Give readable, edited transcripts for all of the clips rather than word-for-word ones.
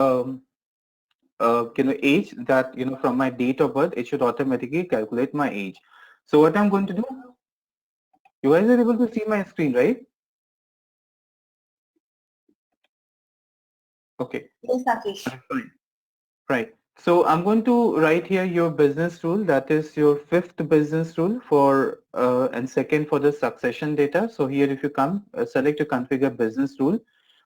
um, age that, from my date of birth, it should automatically calculate my age. So what I'm going to do, you guys are able to see my screen, right? Okay. Yes, Rakesh. Fine. Right. So I'm going to write here your business rule. That is your fifth business rule for and second for the succession data. So here, if you come, select your configure business rule.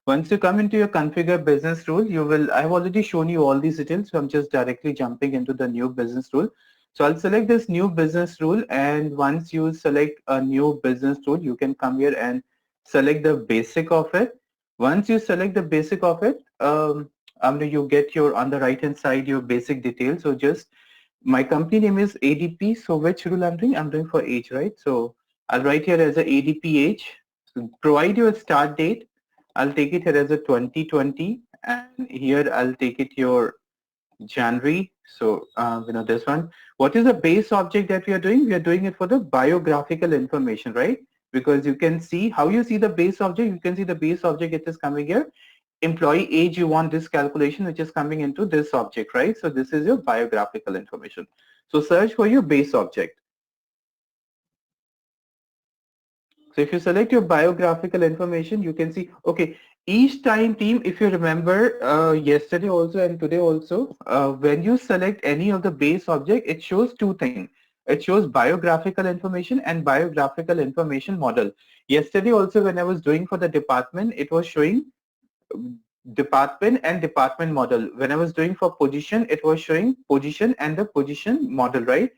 Once you come into your configure business rule, you will. I've already shown you all these details, so I'm just directly jumping into the new business rule. So I'll select this new business rule, and once you select a new business rule, you can come here and select the basic of it. Once you select the basic of it, you get your on the right hand side your basic details. So just my company name is ADP. So which rule I'm doing? I'm doing for age, right? So I'll write here as a ADP age. So provide your start date. I'll take it here as a 2020, and here I'll take it your January. So this one. What is the base object that we are doing? We are doing it for the biographical information, right? Because you can see how you see the base object. You can see the base object. It is coming here. Employee age, you want this calculation which is coming into this object, right? So this is your biographical information. So search for your base object. So if you select your biographical information, you can see, okay, each time team, if you remember yesterday also and today also, when you select any of the base object, it shows two things. It shows biographical information and biographical information model. Yesterday also when I was doing for the department, it was showing department and department model. When I was doing for position, it was showing position and the position model, right?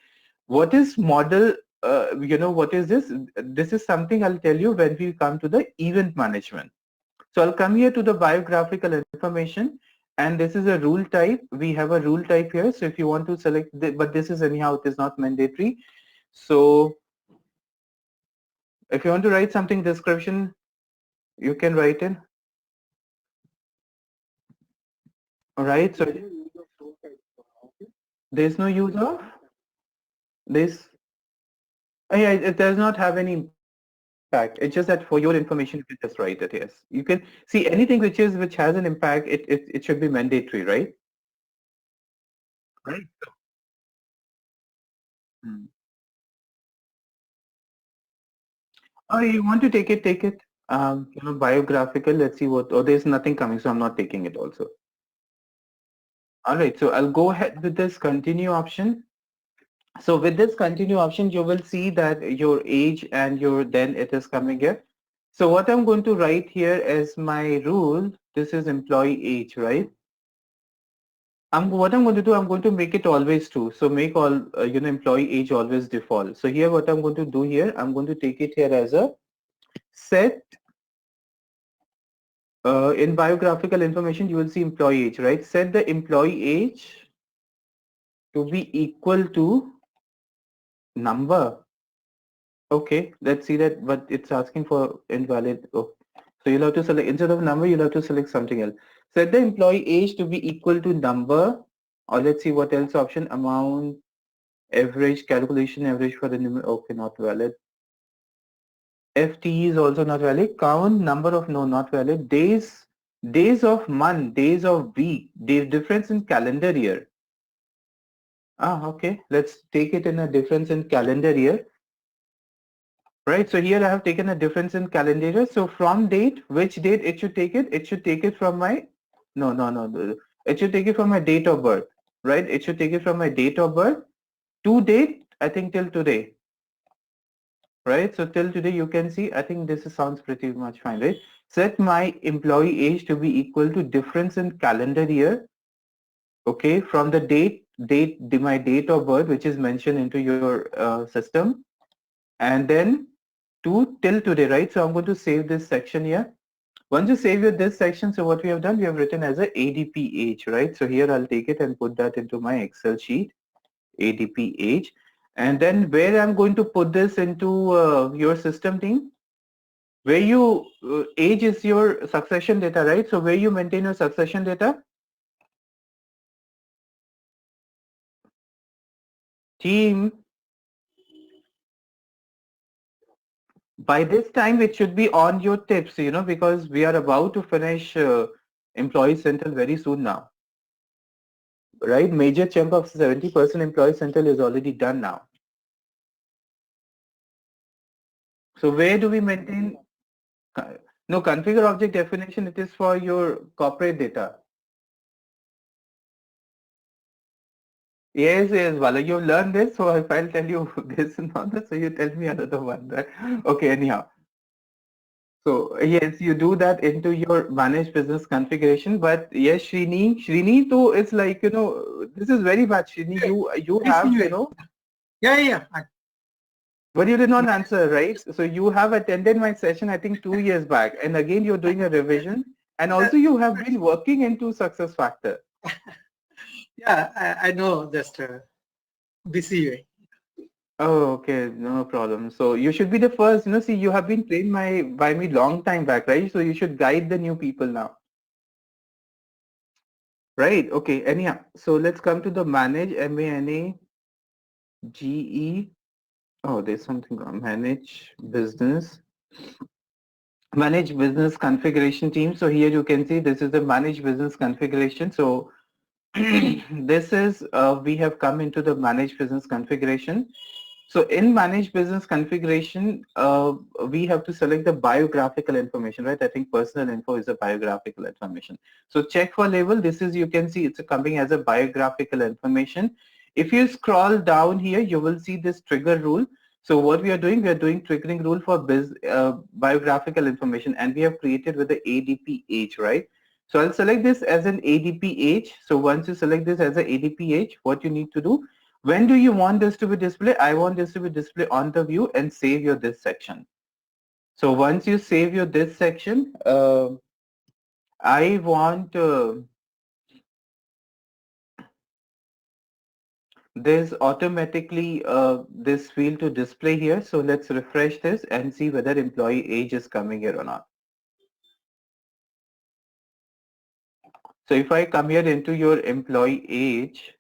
What is model? What is this? This is something I'll tell you when we come to the event management. So I'll come here to the biographical information, and this is a rule type. We have a rule type here. So if you want to select, but this is anyhow, it is not mandatory. So if you want to write something description, you can write in. All right. So there's no use of this. Yeah, it does not have any impact. It's just that for your information, you can just write it. Yes, you can see anything which has an impact. It should be mandatory, right? Right. Hmm. Oh, you want to take it? Take it. Biographical. Let's see what. Oh, there's nothing coming, so I'm not taking it also. All right. So I'll go ahead with this continue option. So with this continue option, you will see that your age and your then it is coming here. So what I'm going to write here as my rule. This is employee age, right? What I'm going to do, I'm going to make it always true. So make all, employee age always default. So here what I'm going to do here, I'm going to take it here as a set in biographical information, you will see employee age, right? Set the employee age to be equal to number. Okay, let's see that, but it's asking for invalid. Oh. So you'll have to select, instead of number, you'll have to select something else. Set the employee age to be equal to number, or let's see what else option, amount, average, calculation average for the number. Okay, not valid. FT is also not valid. Count number of, no, not valid. Days of month, days of week, the difference in calendar year. Ah, okay. Let's take it in a difference in calendar year. Right. So here I have taken a difference in calendar year. So from date, which date it should take it? It should take it from my, no. It should take it from my date of birth. Right. It should take it from my date of birth to date, I think till today. Right. So till today you can see, I think this sounds pretty much fine, right? Set my employee age to be equal to difference in calendar year. Okay. From the my date of birth, which is mentioned into your system, and then to till today, right? So I'm going to save this section here. Once you save this section, so what we have done, we have written as a ADP age, right? So here I'll take it and put that into my Excel sheet, ADP age. And then where I'm going to put this into your system team, where you, age is your succession data, right? So where you maintain your succession data, team, by this time it should be on your tips, because we are about to finish Employee Central very soon now, right? Major chunk of 70% Employee Central is already done now. So where do we maintain? No, configure object definition, it is for your corporate data. Yes, yes, Vala, you learned this, so if I'll tell you this and not this, so you tell me another one, right? Okay, anyhow. So yes, you do that into your managed business configuration, but yes, Srini too is like, this is very bad, Srini. You have, BCUA. Yeah, yeah, yeah. but you did not answer, right? So you have attended my session, I think 2 years back, and again you're doing a revision, and also you have been working into success factor. Yeah, I know just BCUA. Oh, okay, no problem. So you should be the first, see, you have been trained by me long time back, right? So you should guide the new people now. Right, okay, anyhow. So let's come to the manage, MANAGE. Oh, there's something wrong. Manage business configuration team. So here you can see this is the manage business configuration. So this is, we have come into the manage business configuration. So in manage business configuration, we have to select the biographical information, right? I think personal info is a biographical information. So check for label. This is, you can see it's coming as a biographical information. If you scroll down here, you will see this trigger rule. So what we are doing triggering rule for biographical information, and we have created with the ADP age, right? So I'll select this as an ADP age. So once you select this as an ADP age, what you need to do, when do you want this to be displayed? I want this to be displayed on the view and save your this section. So once you save your this section, I want this automatically this field to display here. So let's refresh this and see whether employee age is coming here or not. So if I come here into your employee age,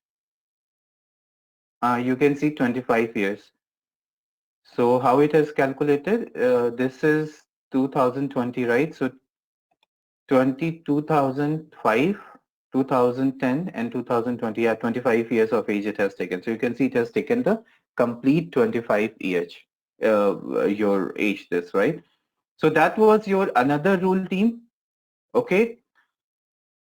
you can see 25 years. So how it has calculated, this is 2020, right? So 2005, 2010 and 2020, yeah, 25 years of age it has taken. So you can see it has taken the complete 25 years, your age this, right? So that was your another rule team, okay?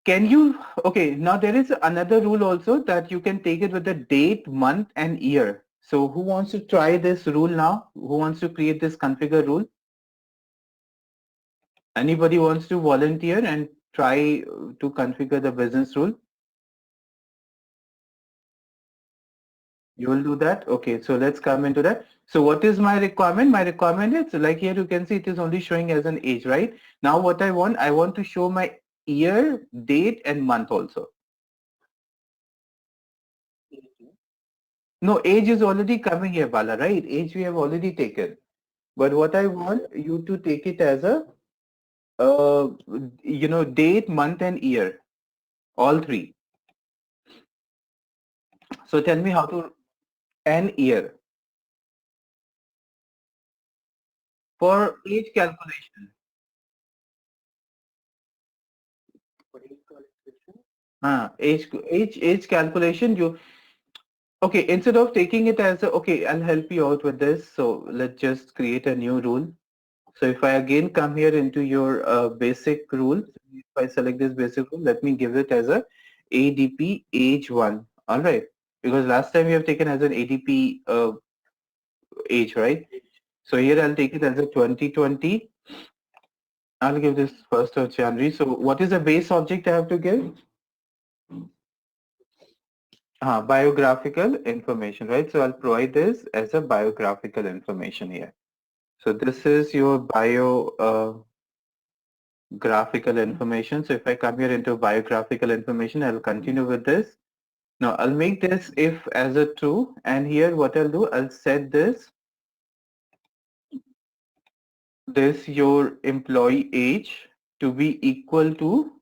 Can you, okay, now there is another rule also that you can take it with the date, month and year. So who wants to try this rule now? Who wants to create this configure rule? Anybody wants to volunteer and try to configure the business rule? You will do that? Okay, so let's come into that. So what is my requirement? My requirement is like here you can see it is only showing as an age, right? Now what I want to show my year, date and month also. No, age is already coming here, Bala, right? Age we have already taken. But what I want you to take it as a, date, month and year, all three. So tell me how to, an year for age calculation. Age calculation, okay, instead of taking it as a, okay, I'll help you out with this. So let's just create a new rule. So if I again come here into your basic rule, if I select this basic rule, let me give it as a ADP age 1. All right. Because last time we have taken as an ADP age, right? So here I'll take it as a 2020. I'll give this 1st of January. So what is the base object I have to give? Biographical information, right? So I'll provide this as a biographical information here. So this is your biographical information. So if I come here into biographical information, I'll continue with this. Now I'll make this if as a true, and here what I'll do, I'll set this your employee age to be equal to,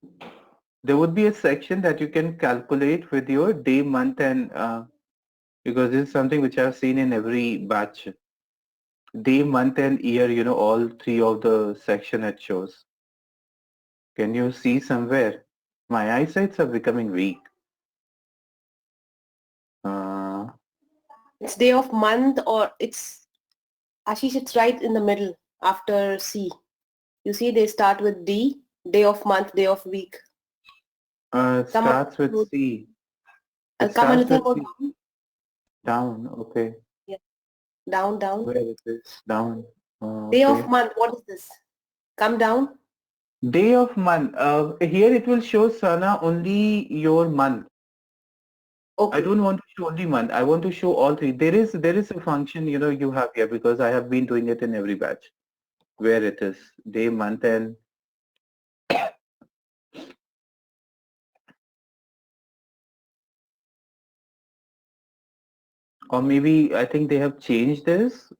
there would be a section that you can calculate with your day, month and because this is something which I've seen in every batch. Day, month and year, all three of the section it shows. Can you see somewhere? My eyesights are becoming weak. Uh, It's day of month, or it's Ashish, it's right in the middle after C. You see they start with D, day of month, day of week. it Come starts with on, C. It come a starts little with more C. down. Down. Okay. Yeah. Down, down. Where it is? Down. Day of Okay. month, what is this? Come down. Day of month. Here it will show Sana only your month. I Okay. don't want to show only month. I want to show all three. There is a function you have here because I have been doing it in every batch where it is day, month, and or maybe I think they have changed this.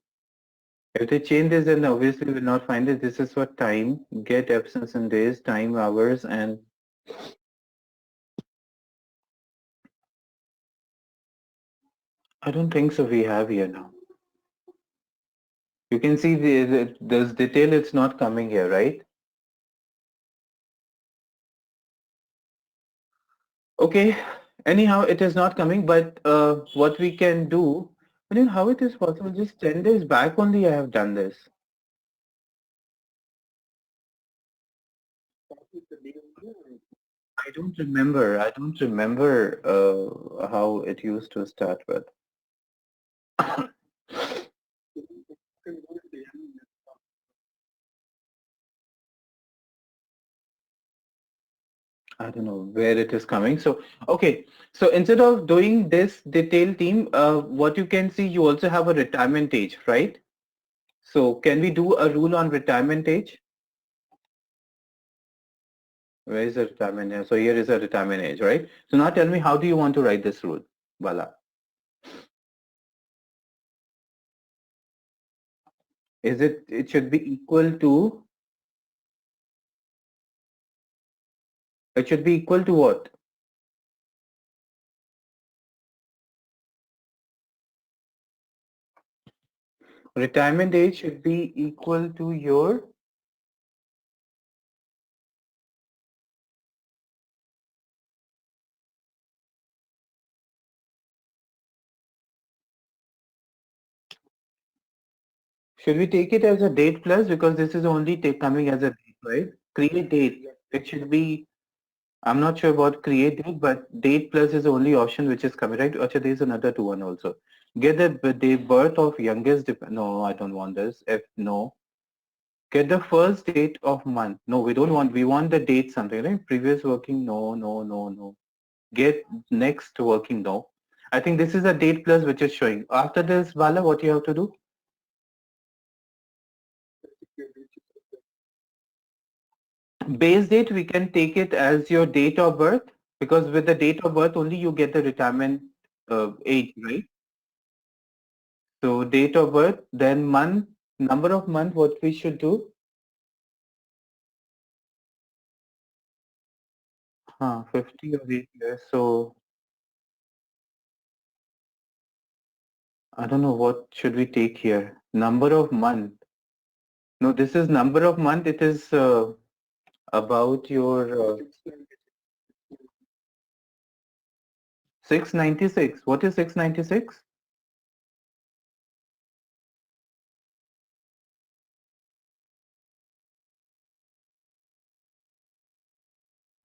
If they change this, then obviously we will not find it. This is for time, get absence in days, time, hours, and I don't think so. We have here now. You can see this detail. It's not coming here, right? Okay. Anyhow, it is not coming. But what we can do, I mean, how it is possible? Just 10 days back only I have done this. I don't remember. I don't remember how it used to start with. I don't know where it is coming. So, okay. So instead of doing this detail team, what you can see, you also have a retirement age, right? So can we do a rule on retirement age? Where is the retirement age? So here is a retirement age, right? So now tell me, how do you want to write this rule, Bala? It should be equal to, it should be equal to what? Retirement age should be equal to your, should we take it as a date plus because this is only coming as a date, right? Create date. It should be, I'm not sure about create date, but date plus is the only option which is coming, right? Actually, there's another two one also. Get the birth of youngest, no, I don't want this. If no, get the first date of month. No, we don't want, we want the date something, right? Previous working, no, no, no, no. Get next working, no. I think this is a date plus which is showing. After this, Bala, what you have to do? Base date, we can take it as your date of birth because with the date of birth only you get the retirement age, right? So date of birth, then month, number of month, what we should do? 50 or 8 years. So I don't know what should we take here. Number of month. No, this is number of month. It is about your 696. What is 696?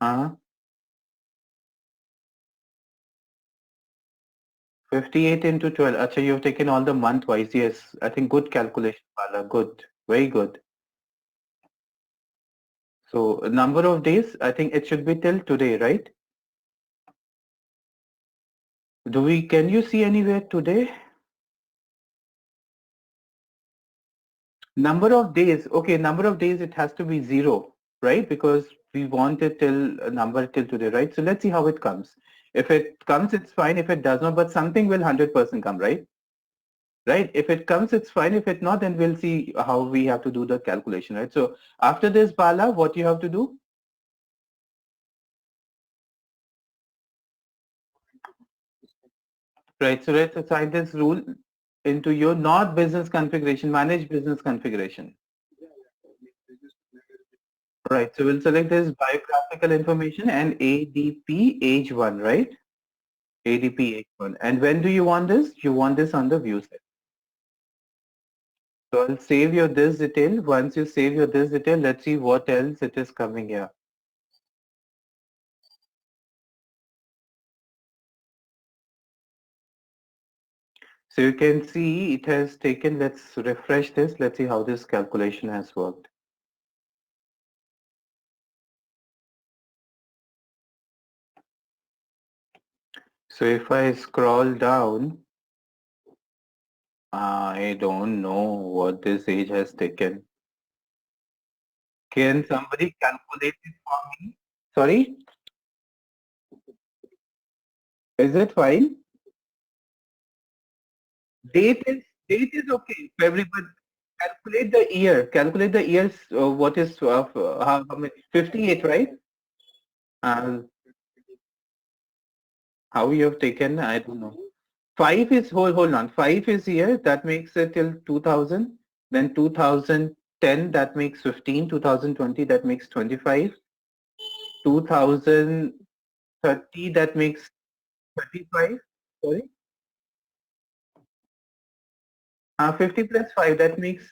Uh, 58 into 12. Acha, you've taken all the month wise. Yes, I think good calculation, Bala. Good. Very good. So number of days, I think it should be till today, right? Can you see anywhere today? Number of days, okay, number of days it has to be zero, right? Because we want it till a number till today, right? So let's see how it comes. If it comes, it's fine. If it does not, but something will 100% come, right? Right? If it comes, it's fine. If it not, then we'll see how we have to do the calculation, right? So after this, Bala, what you have to do? Right. So let's assign this rule into your not business configuration, manage business configuration. Right. So we'll select this biographical information and ADP age 1, right? ADP age 1. And when do you want this? You want this on the view set. So I'll save your this detail. Once you save your this detail, let's see what else it is coming here. So you can see it has taken, let's refresh this. Let's see how this calculation has worked. So if I scroll down, I don't know what this age has taken. Can somebody calculate it for me? Sorry, is it fine? Date is okay. February, but calculate the year. Calculate the years. What is how many? 58, right? Uh, how you have taken? I don't know. Five is hold on. Five is here. That makes it till 2000. Then 2010. That makes 15. 2020. That makes 25. 2030. That makes 35. Sorry. 50 plus 5. That makes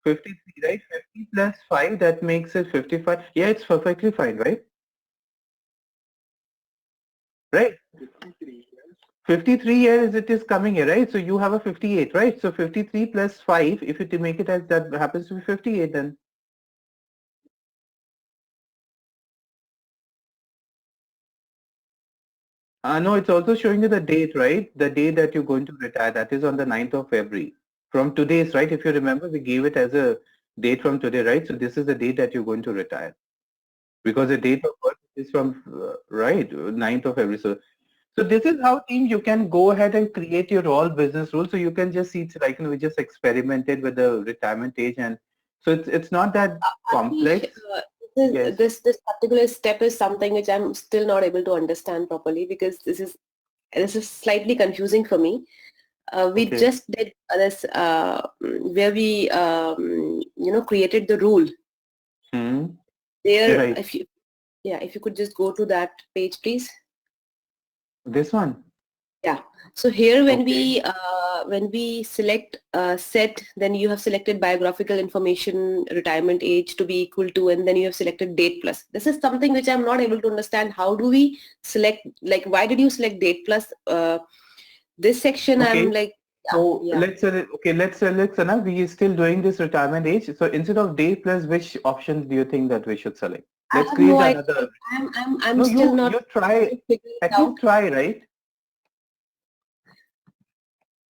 53, right? 50 plus 5, that makes it 55. Yeah, it's perfectly fine, right? Right. 53 years it is coming here, right? So you have a 58, right? So 53 plus 5, if you make it as that happens to be 58 then. No, it's also showing you the date, right? The day that you're going to retire. That is on the 9th of February. From today's, right? If you remember, we gave it as a date from today, right? So this is the date that you're going to retire. Because the date of birth is from, right, 9th of February. So this is how team you can go ahead and create your all business rules. So you can just see it's like, we just experimented with the retirement age, and so it's not that Ashish, complex. Yes. this particular step is something which I'm still not able to understand properly, because this is slightly confusing for me. We Okay. just did this where we created the rule. Hmm. There, Right. if you could just go to that page, please. This one. Yeah. So here Okay. when we select set, then you have selected biographical information, retirement age to be equal to, and then you have selected date plus. This is something which I'm not able to understand. How do we select, like, why did you select date plus? This section I'm Okay. like, So yeah. let's now we are still doing this retirement age. So instead of day plus, which options do you think that we should select? I Let's have no create idea. another. I'm No, still you not able try. to figure it At least out. try, right?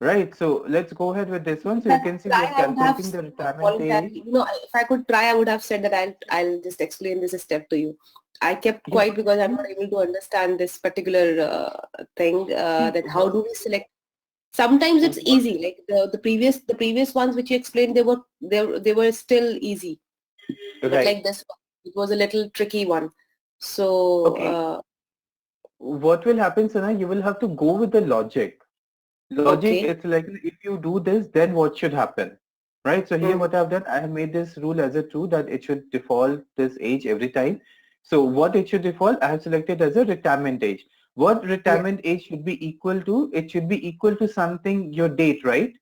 Right. So let's go ahead with this one. If So I you could can see we try, are I would have calculating the retirement voluntarily, age. if I could try, I would have said that I'll just explain this step to you. I kept Yeah, quiet but because I'm not able to understand this particular thing, see that how do we select. Sometimes it's what easy, like the previous ones which you explained, they were still easy, but right. like this one, it was a little tricky one. So Okay. What will happen, Sana? You will have to go with the logic. Logic, okay. it's like if you do this, then what should happen? Right? So here Mm, what I've done, I have made this rule as a true that it should default this age every time. So what it should default, I have selected as a retirement age. What yeah, retirement age should be equal to? It should be equal to something, your date, right?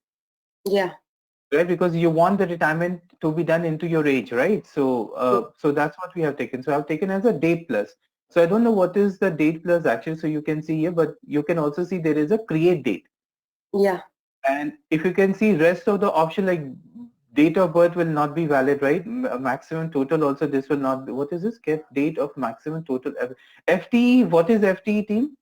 yeah. Right, because you want the retirement to be done into your age, right? So Mm, so that's what we have taken. So I've taken as a date plus. So I don't know what is the date plus actually, so you can see here, but you can also see there is a create date. yeah. And if you can see rest of the option, like date of birth will not be valid, right? Maximum total also, this will not be. What is this? Get date of maximum total. FTE, what is FTE team?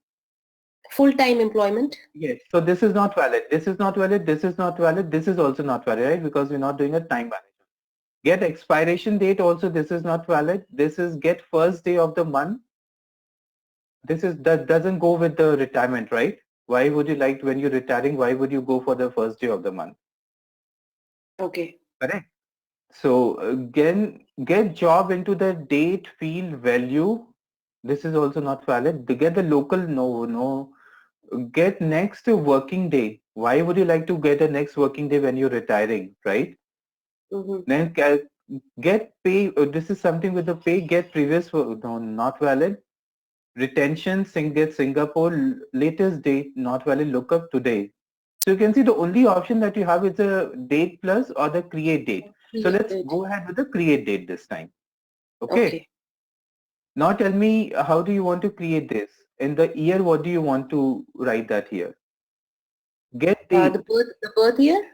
Full-time employment. Yes. So this is not valid. This is not valid. This is not valid. This is also not valid, right? Because we're not doing a time management. Get expiration date also, this is not valid. This is get first day of the month. That doesn't go with the retirement, right? Why would you like when you're retiring, why would you go for the first day of the month? Okay. Correct. So again, get job into the date, field, value. This is also not valid. To get the local, no, no. Get next working day. Why would you like to get a next working day when you're retiring, right? Then get pay, this is something with the pay, get previous, no, not valid. Retention, get Singapore, latest date, not valid, look up today. So you can see the only option that you have is a date plus or the create date. So let's Created. go ahead with the create date this time. Okay. Okay. Now tell me, how do you want to create this? In the year, what do you want to write that here? Get The date. birth year.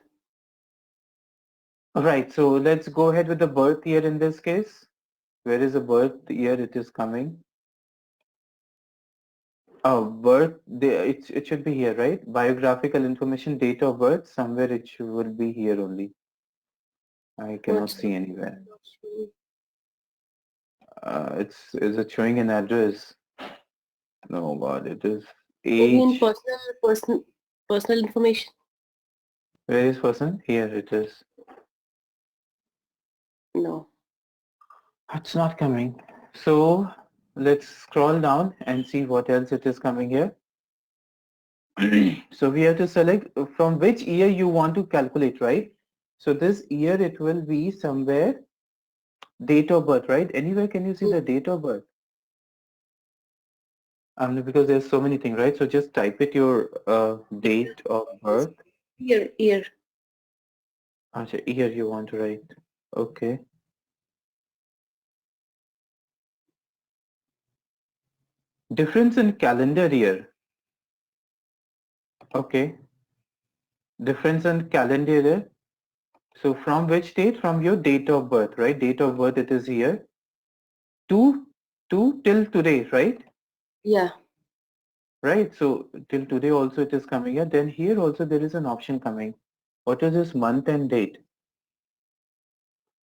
Right. So let's go ahead with the birth year in this case. Where is the birth year it is coming? Oh, birth, it should be here, right? Biographical information, date of birth, somewhere will be here only. I cannot What's see anywhere. Is it showing an address? No, God, it is maybe in age. personal information? Where is person? Here it is. No. It's not coming. So let's scroll down and see what else it is coming here. So we have to select from which year you want to calculate, right? So this year it will be somewhere date of birth, right? Anywhere can you see the date of birth? Because there's so many things, right? So just type it your date of birth. Year. Acha, year you want to write. Okay. Difference in calendar year. Okay. Difference in calendar year. So from which date? From your date of birth, right? Date of birth it is here. To till today, right? Yeah. Right. So till today also it is coming here. Then here also there is an option coming. What is this month and date?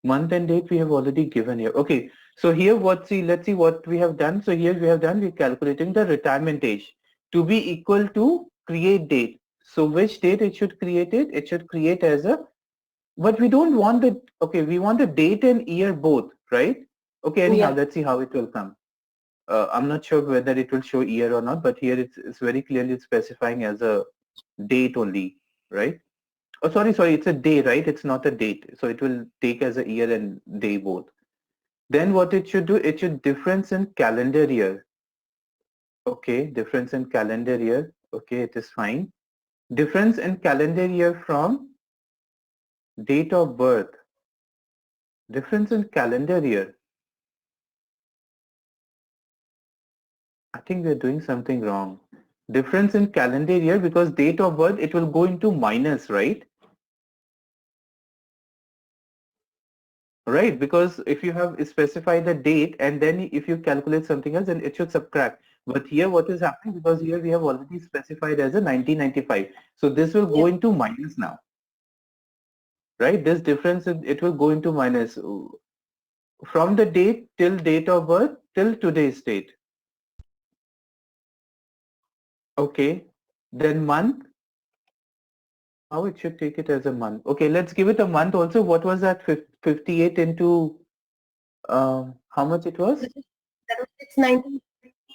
Month and date we have already given here. Okay. So here let's see what we have done. So here we're calculating the retirement age to be equal to create date. So which date it should create it? It should create as a, but we don't want the, okay, we want the date and year both, right? Okay, anyhow, Yeah. let's see how it will come. I'm not sure whether it will show year or not, but here it's very clearly specifying as a date only, right? Oh, sorry, it's a day, right? It's not a date. So it will take as a year and day both. Then what it should do, it should difference in calendar year. Okay, difference in calendar year. Okay, it is fine. Difference in calendar year from date of birth. Difference in calendar year. I think we're doing something wrong. Difference in calendar year, because date of birth, it will go into minus, right? Right, because if you have specified the date and then if you calculate something else, then it should subtract. But here what is happening, because here we have already specified as a 1995. So this will go Yeah. into minus now, right? This difference, it will go into minus from the date till date of birth till today's date. Okay, then month, how it should take it as a month. Okay, let's give it a month also. What was that? 58 into, how much it was? That was 690,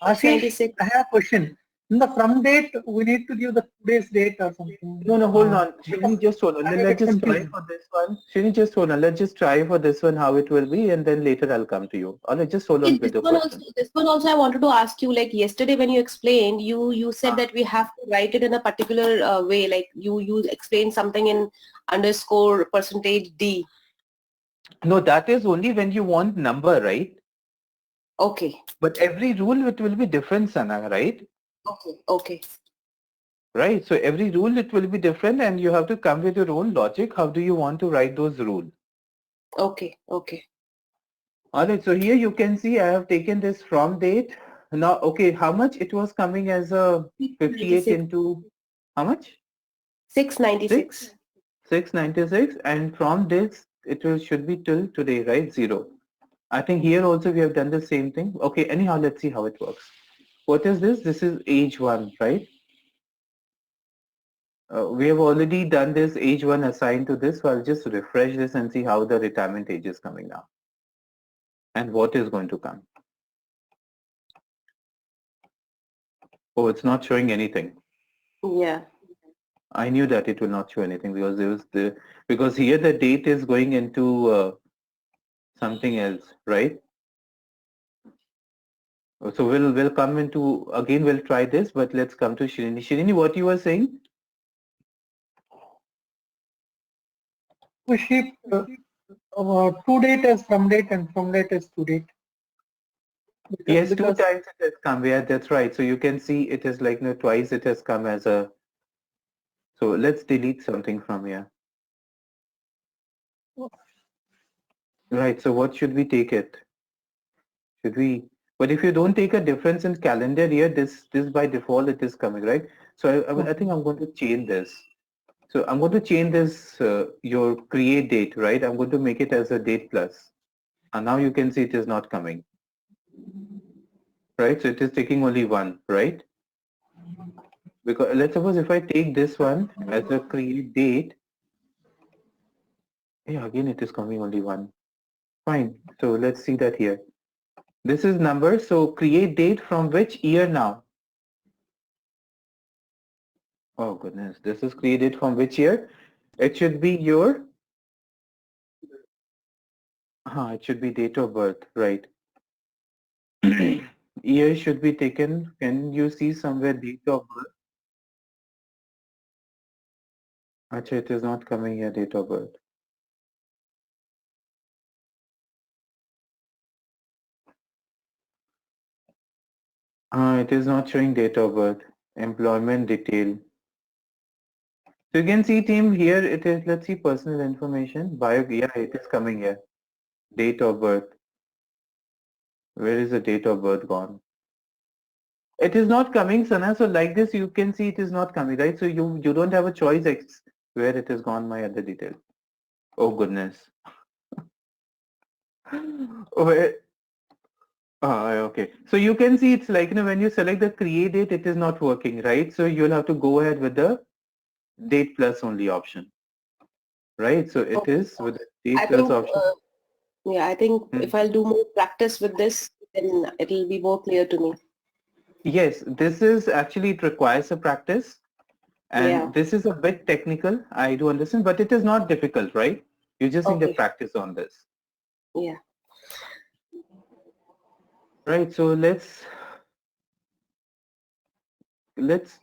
Ashish, 696. I have a question. In the from date, we need to give the today's date or something. No, hold on. Because Srini, just hold on. I may Let's get just try confused. for this one. Srini, just hold on. Let's just try for this one how it will be, and then later I'll come to you. All right, just hold on with the question. This one also I wanted to ask you, like yesterday when you explained, you said that we have to write it in a particular way, like you explained something in underscore percentage D. No, that is only when you want number, right? Okay. But every rule, it will be different, Sana, right? Okay. Right. So every rule, it will be different, and you have to come with your own logic. How do you want to write those rules? Okay. All right. So here you can see I have taken this from date. Now, okay, how much it was coming as a 58 696. into how much? 6? 696. 696, and from this it will should be till today, right? 0. I think here also we have done the same thing. Okay, anyhow, let's see how it works. What is this? This is age 1, right? We have already done this age 1 assigned to this, so I'll just refresh this and see how the retirement age is coming now and what is going to come. Oh, it's not showing anything. Yeah. I knew that it will not show anything because there was because here the date is going into something else, right? So we'll come into again. We'll try this, but let's come to Shirini. Shirini, what you were saying? We shift to date as from date and from date as to date. Yes, two Because times it has come. Yeah, that's right. So you can see it is like twice it has come as a. So let's delete something from here. Right. So what should we take it? Should we? But if you don't take a difference in calendar year, this by default it is coming, right? So I think I'm going to change this. So I'm going to change this your create date, right? I'm going to make it as a date plus. And now you can see it is not coming, right? So it is taking only one, right? Because let's suppose if I take this one as a create date, yeah, again it is coming only one. Fine. So let's see that here. This is number. So create date from which year now? Oh goodness, this is created from which year? It should be your, it should be date of birth, right? Year should be taken. Can you see somewhere date of birth? Actually, it is not coming here, date of birth. It is not showing date of birth. Employment detail. So you can see team here it is, let's see personal information. Bio, yeah, it is coming here. Date of birth. Where is the date of birth gone? It is not coming, Sana. So like this, you can see it is not coming, right? So you don't have a choice where it has gone, my other detail. Oh goodness. Where, okay. So you can see it's like, when you select the create date, it is not working, right? So you'll have to go ahead with the date plus only option, right? So it Okay. is with the date I plus think, option. yeah, I think Hmm. if I'll do more practice with this, then it'll be more clear to me. Yes, this is actually, it requires a practice Yeah. and this is a bit technical. I do understand, but it is not difficult, right? You just need to Okay. practice on this, Yeah. right? So let's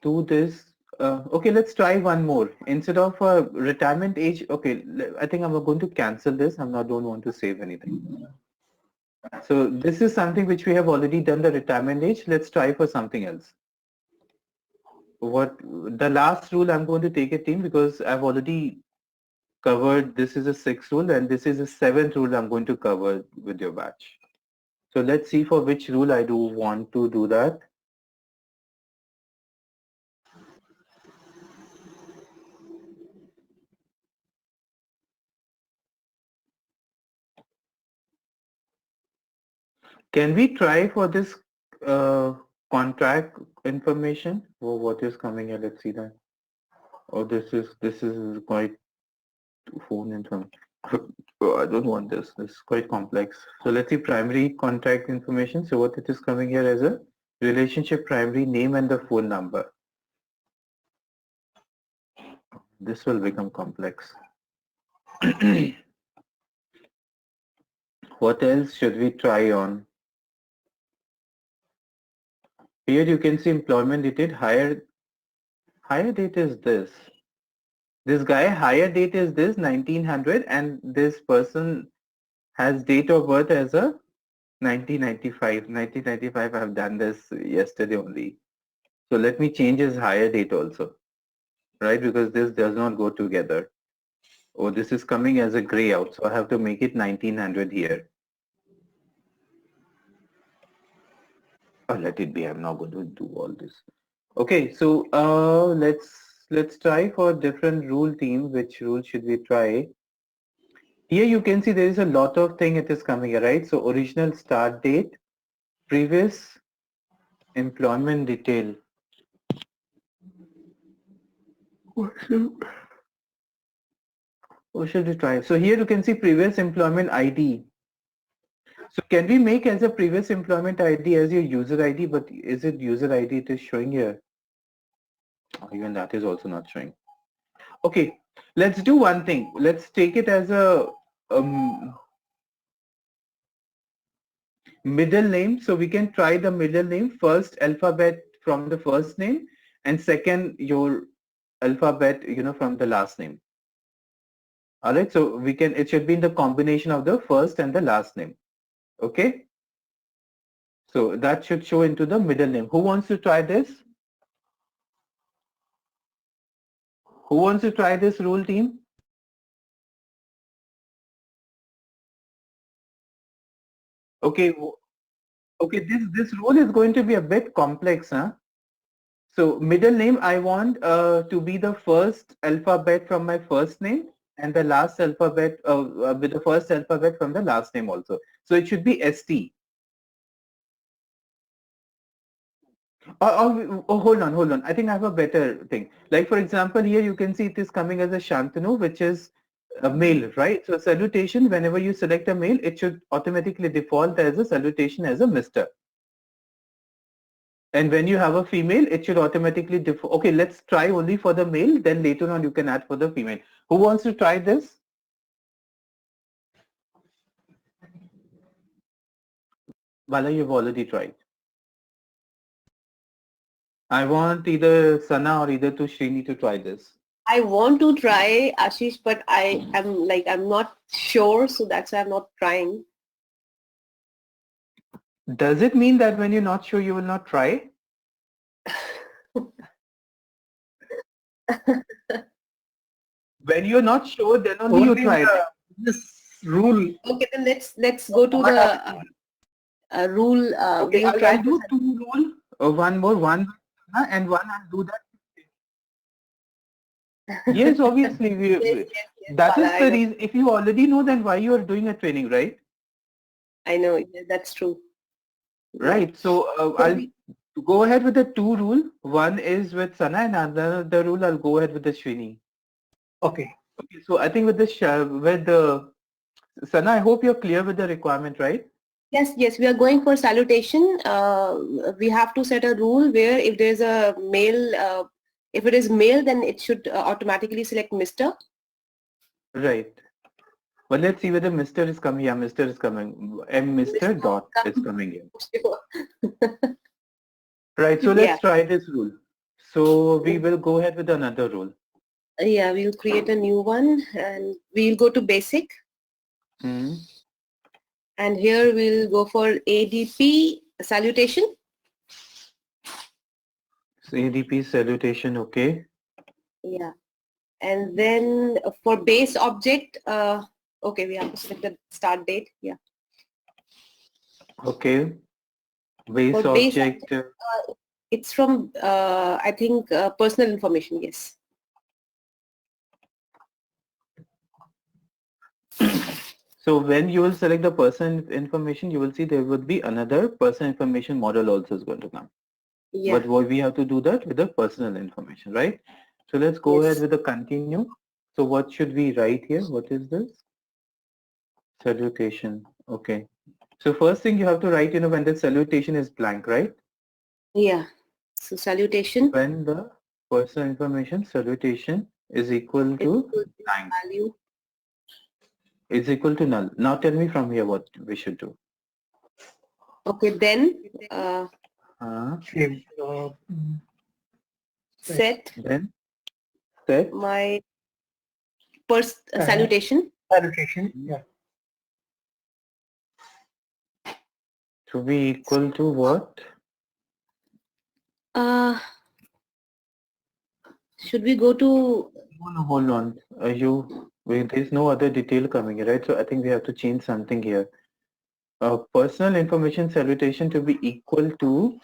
do this. Okay, let's try one more. Instead of retirement age, okay, I think I'm going to cancel this. Don't want to save anything. So this is something which we have already done, the retirement age. Let's try for something else. What the last rule I'm going to take a team because I've already covered. This is a sixth rule and this is a seventh rule I'm going to cover with your batch. So let's see for which rule I do want to do that. Can we try for this uh, contract information? Oh, what is coming here? Let's see that. Oh, this is quite phone information. Oh, I don't want this. This is quite complex. So let's see primary contact information. So what it is coming here as a relationship primary name and the phone number. This will become complex. What else should we try on? Here you can see employment detail. Higher date is this. This guy higher date is this 1900 and this person has date of birth as a 1995. 1995 I have done this yesterday only. So let me change his higher date also, right? Because this does not go together. Oh, this is coming as a gray out. So I have to make it 1900 here. Oh, let it be. I'm not going to do all this. Okay, so let's try for different rule team. Which rule should we try? Here you can see there is a lot of thing it is coming here, right? So original start date, previous employment detail. What should we try? So here you can see previous employment ID. So can we make as a previous employment ID as your user ID, but is it user ID it is showing here? Oh, even that is also not showing. Okay, let's do one thing. Let's take it as a um, middle name. So we can try the middle name, first alphabet from the first name, and second your alphabet, from the last name. All right. So it should be in the combination of the first and the last name. Okay. So that should show into the middle name. Who wants to try this? Who wants to try this rule, team? Okay. Okay. This rule is going to be a bit complex, huh? So middle name, I want to be the first alphabet from my first name and the last alphabet with the first alphabet from the last name also. So it should be ST. Oh, hold on. I think I have a better thing. Like for example, here you can see it is coming as a Shantanu, which is a male, right? So salutation, whenever you select a male, it should automatically default as a salutation as a Mr. And when you have a female, it should automatically default. Okay, let's try only for the male, then later on you can add for the female. Who wants to try this? Bala, you've already tried. I want either Sana or either to Srini to try this. I want to try, Ashish, but I'm not sure, so that's why I'm not trying. Does it mean that when you're not sure, you will not try? When you're not sure, then only you try. This rule. Okay, then let's go to the rule. Okay, We'll try I'll do two rule. One more, one and one I'll do that. Yes, obviously. Yes, That is Bala, the reason. If you already know, then why you are doing a training, right? I know. Yeah, that's true. Right. So I'll go ahead with the two rule. One is with Sana and another rule I'll go ahead with the Srini. Okay. Okay. So I think with the Sana, I hope you're clear with the requirement, right? Yes, we are going for salutation. We have to set a rule where if there's a male, if it is male, then it should automatically select Mr. Right. Well, let's see whether Mr. is coming. Yeah, Mr. is coming. Mr. dot is coming in. Right. So let's try this rule. So we will go ahead with another rule. Yeah, we'll create a new one and we'll go to basic. And here we'll go for ADP salutation. So ADP salutation, okay. Yeah. And then for base object, okay, we have to select the start date. Yeah. Okay. Base For object. It's from, I think, personal information, yes. So when you will select the person information, you will see there would be another person information model also is going to come. Yeah. But what we have to do that with the personal information, right? So let's go ahead with the continue. So what should we write here? What is this? Salutation. Okay. So first thing you have to write, when the salutation is blank, right? Yeah. So salutation. When the personal information salutation is equal to blank. Value. Is equal to null. Now tell me from here what we should do. Okay, then set. Then set my salutation. Salutation, yeah. To be equal to what? Should we go to? No, hold on. There's no other detail coming here, right? So I think we have to change something here. Personal information salutation to be equal to.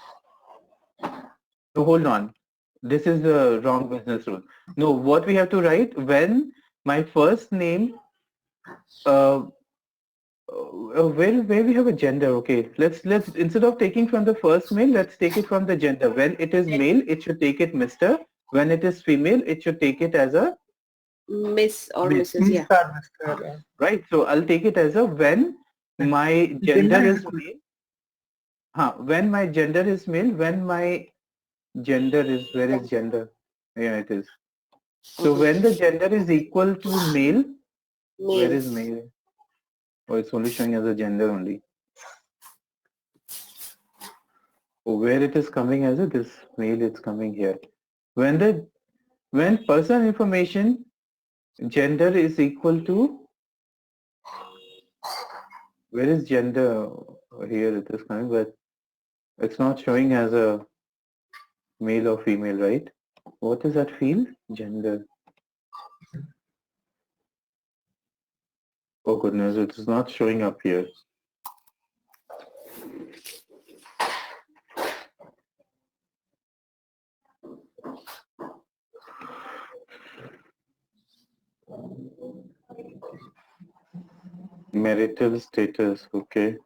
No, hold on. This is the wrong business rule. No, what we have to write when my first name. Where we have a gender. Okay, let's instead of taking from the first male, let's take it from the gender. When it is male, it should take it Mr. When it is female, it should take it as a Miss or Mrs. Yeah. Mr. Right. So I'll take it as a when my gender is male. When my gender is male. When my gender is, where is gender? Yeah, it is. So when the gender is equal to male, where is Males. male? Oh, it's only showing as a gender only. Oh, where it is coming as a this male, it's coming here. When personal information gender is equal to, where is gender? Here it is coming, but it's not showing as a male or female, right? What is that field? Gender. Oh goodness, it is not showing up here. Marital status, okay.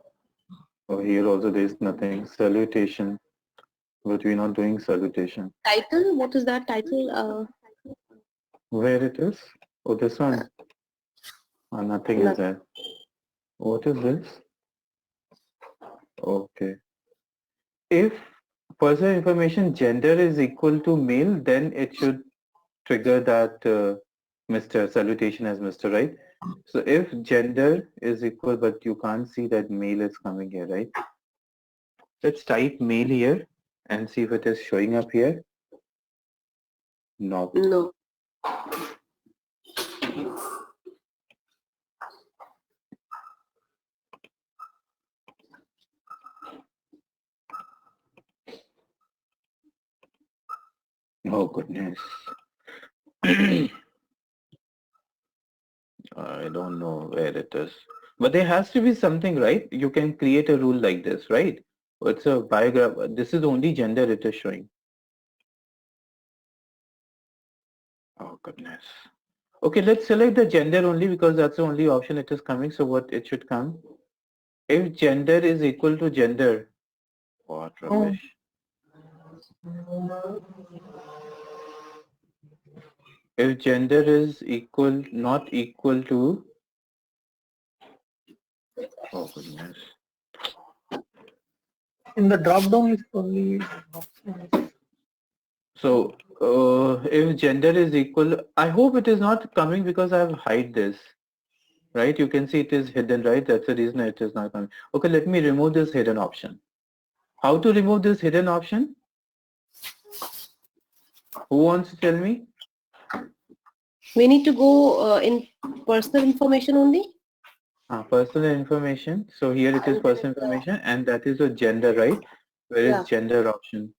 Oh, here also there is nothing. Salutation, but we're not doing salutation. Title, what is that title? Where it is? Oh, this one. Oh, nothing is Not, there. What is this? Okay. If personal information gender is equal to male, then it should trigger that Mr. salutation as Mr. right? So if gender is equal, but you can't see that male is coming here, right? Let's type male here and see if it is showing up here. No. no. Oh goodness. I don't know where it is. But there has to be something, right? You can create a rule like this, right? It's a biograph. This is only gender it is showing. Oh goodness. Okay, let's select the gender only because that's the only option it is coming. So what it should come? If gender is equal to gender. What rubbish. If gender is equal, not equal to, oh goodness. In the drop down is only option. So if gender is equal, I hope it is not coming because I have hide this, right? You can see it is hidden, right? That's the reason it is not coming. Okay, let me remove this hidden option. How to remove this hidden option? Who wants to tell me? We need to go in personal information only. Personal information. So here it is personal information and that is a gender, right? Where is Yeah. gender option?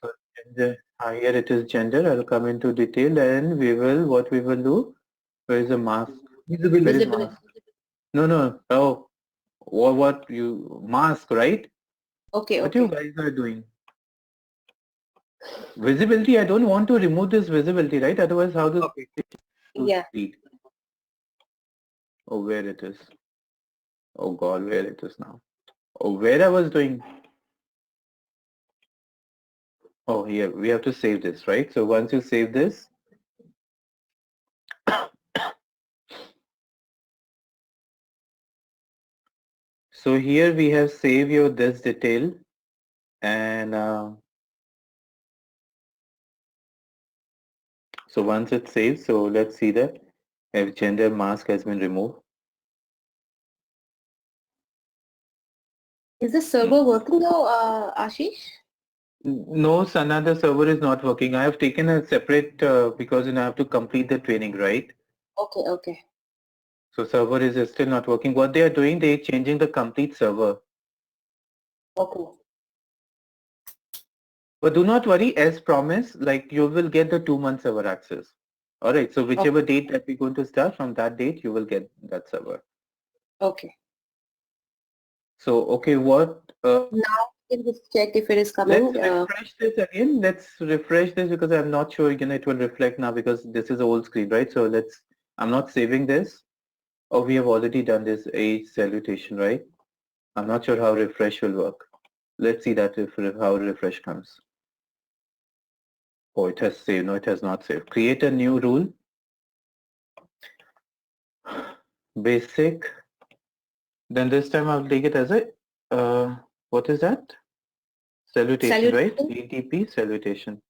So gender, here it is gender. I'll come into detail and what we will do? Where is the mask? Where is Visibility. Visibility. mask? No. Oh, what you mask, right? Okay, What you okay. guys are doing? Visibility. I don't want to remove this visibility, right? Otherwise, how does Okay. Yeah. read? Oh, where it is? Oh God, where it is now? Oh, where I was doing? Oh, here we have to save this, right? So once you save this, so here we have saved your this detail, and so once it's saved, so let's see that if gender mask has been removed. Is the server working now, Ashish? No, Sana, the server is not working. I have taken a separate because I have to complete the training, right? Okay, okay. So server is still not working. What they are doing, they are changing the complete server. Okay. But do not worry, as promised, like you will get the 2 month server access. All right. So whichever date that we're going to start, from that date, you will get that server. Okay. So, okay, what? Now you can just check if it is coming. Let's refresh this again. Let's refresh this because I'm not sure, it will reflect now because this is the old screen, right? So I'm not saving this. Oh, we have already done this age salutation, right? I'm not sure how refresh will work. Let's see that if how refresh comes. Oh, it has saved. No, it has not saved. Create a new rule. Basic. Then this time I'll take it as a, what is that? Salutation, right? Salutation. ATP salutation.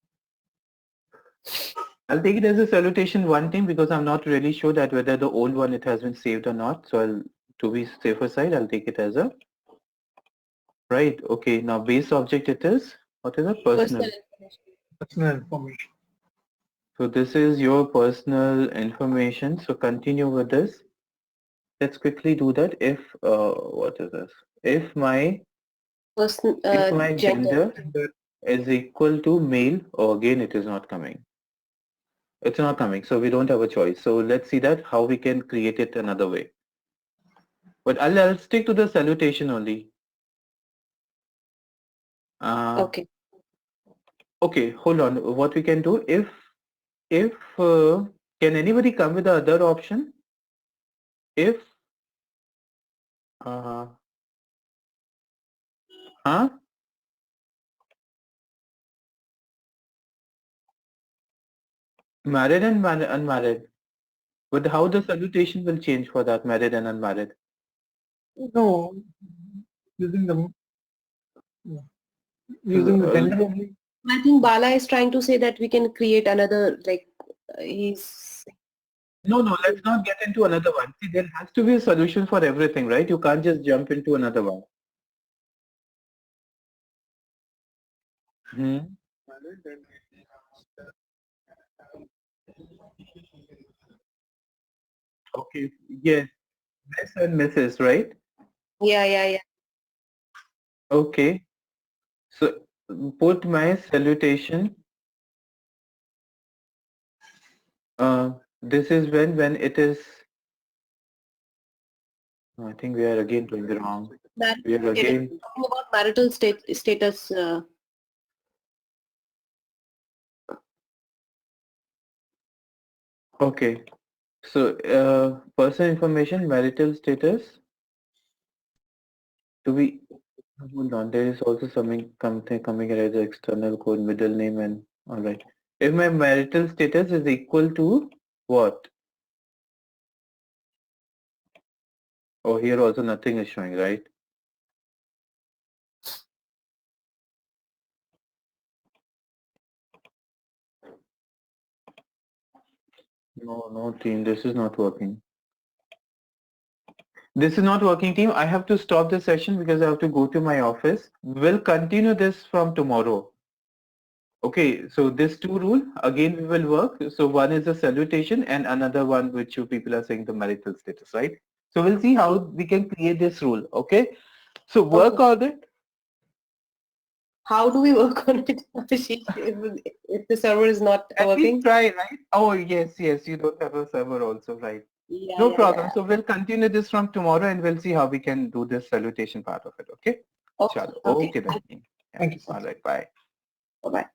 I'll take it as a salutation 1 team because I'm not really sure that whether the old one it has been saved or not. So I'll, to be safer side, I'll take it as a, right. Okay. Now base object it is, what is a personal? Information. Personal information. So this is your personal information. So continue with this. Let's quickly do that. If, what is this? If my Gender. gender is equal to male, oh, again, it is not coming. It's not coming. So we don't have a choice. So let's see that how we can create it another way. But I'll stick to the salutation only. Okay. Okay, hold on. What we can do if can anybody come with the other option? If uh, huh? Married and unmarried. But how the salutation will change for that married and unmarried? No, using the So, gender only. I think Bala is trying to say that we can create another, like, he's... no, let's not get into another one. See, there has to be a solution for everything, right? You can't just jump into another one. Hmm. Okay, yes, Miss and Mrs., right? Yeah. Okay, so put my salutation. This is when it is. I think we are again doing the wrong. We are again. Talking about marital status. Okay, so personal information, marital status. Do we hold on? There is also something coming as an external code, middle name, and all right. If my marital status is equal to what? Oh, here also nothing is showing, right? No, team. This is not working. This is not working, team. I have to stop the session because I have to go to my office. We'll continue this from tomorrow. Okay, so this two rule again we will work. So one is a salutation and another one which you people are saying the marital status, right? So we'll see how we can create this rule. Okay, so work on it. How do we work on it, Ashish, if the server is not At working? least try, right? Oh yes, you don't have a server also, right? Yeah, No problem. yeah. So we'll continue this from tomorrow and we'll see how we can do this salutation part of it. Okay. Okay, Chalo. okay. Okay then. Yeah. Thank you, sir. All right. Bye. Bye-bye.